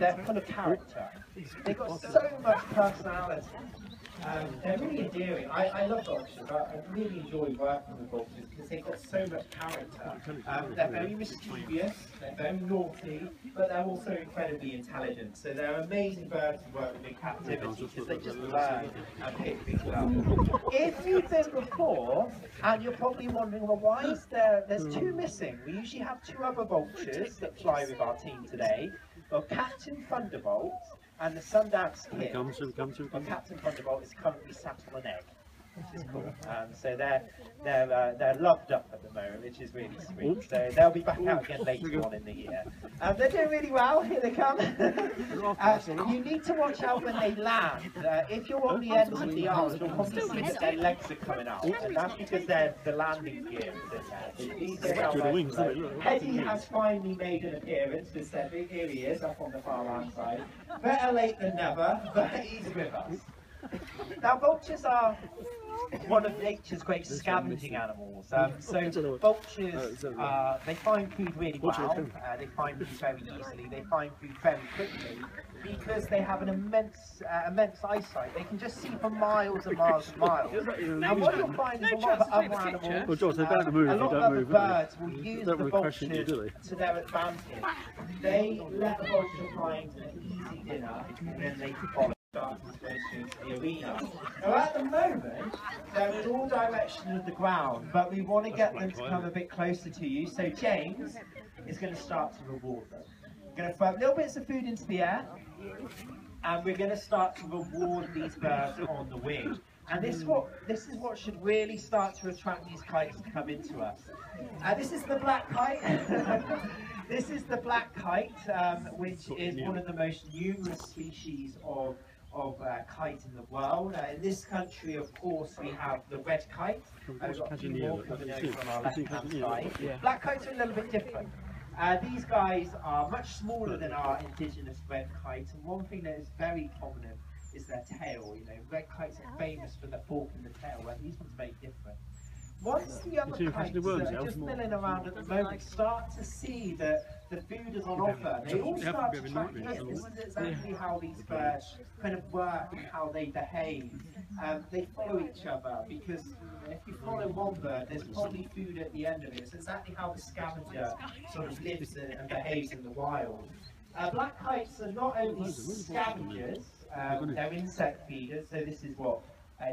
they're full of character. They've got so much personality. They're really endearing. I love vultures. I really enjoy working with vultures because they've got so much character. They're very mischievous, they're very naughty, but they're also incredibly intelligent. So they're amazing birds to work with in captivity because they just learn and pick things up. If you've been before, and you're probably wondering, well, why is there's two missing? We usually have two other vultures that fly with our team today. Well, Captain Thunderbolt and the Sundance Kid. Well, Captain Thunderbolt is currently sat on an egg, which is cool. So they're loved up at the moment, which is really sweet. So they'll be back out again later on in the year. They're doing really well. Here they come. You need to watch out when they land. If you're on the ends of the arms, you'll probably see that their legs are coming out, and that's because the landing gear is in there. Eddie has finally made an appearance with Cedric. Here he is, up on the far land side. Better late than never, but he's with us. Now, vultures are one of nature's great scavenging animals. So vultures, they find food really well, they find food very easily, they find food very quickly, because they have an immense eyesight. They can just see for miles and miles and miles. Now what you'll find is a lot of other animals, a lot of other birds will use the vultures to their advantage. They let the vulture find an easy dinner, and then they follow. The arena. Now at the moment, they're in all directions of the ground, but we want to get them to come a bit closer to you. So James is going to start to reward them. We're going to throw little bits of food into the air, and we're going to start to reward these birds on the wing. And this is what should really start to attract these kites to come into us. This is the black kite. This is the black kite, which is one of the most numerous species of kite in the world. In this country, of course, we have the red kite. We've got a few more coming over on our left-hand side. Black kites are a little bit different. These guys are much smaller than our indigenous red kite, and one thing that is very prominent is their tail. You know, red kites are famous for the fork in the tail, and these ones are very different. Once the other kites that are just milling around at the moment start to see that the food is on offer, they all start to track in. This is exactly how these birds kind of work and how they behave. They follow each other because if you follow one bird, there's probably food at the end of it. It's exactly how the scavenger sort of lives and behaves in the wild. Black kites are not only scavengers, they're insect feeders, so this is what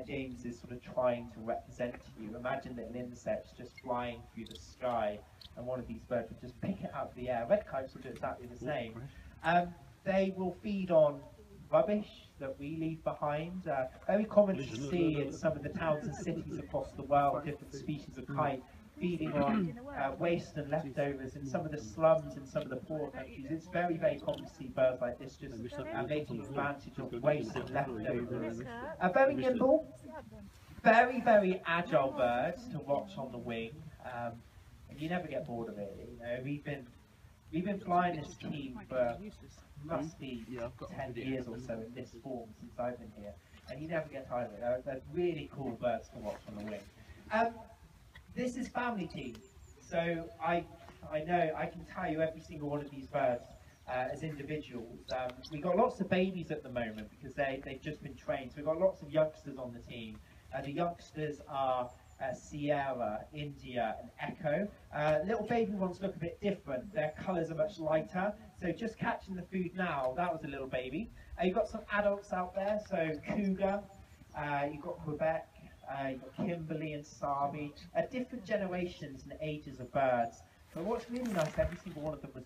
James is sort of trying to represent to you. Imagine that an insect's just flying through the sky and one of these birds would just pick it out of the air. Red kites will do exactly the same. They will feed on rubbish that we leave behind. Very common to see in some of the towns and cities across the world, different species of kite feeding on waste and leftovers in some of the slums in some of the poor countries. It's very, very common to see birds like this just making advantage of waste and leftovers. Very nimble, very, very agile birds to watch on the wing. You never get bored of it. You know, we've been flying this team for must be 10 years or so in this form since I've been here, and you never get tired of it. They're really cool birds to watch on the wing. This is family team, so I know I can tell you every single one of these birds as individuals. We've got lots of babies at the moment because they've just been trained, so we've got lots of youngsters on the team. The youngsters are Sierra, India and Echo. Little baby ones look a bit different, their colours are much lighter, so just catching the food now, that was a little baby. You've got some adults out there, so Cougar, you've got Quebec, you've got Kimberley and Savi, different generations and ages of birds. But what's really nice, every single one of them was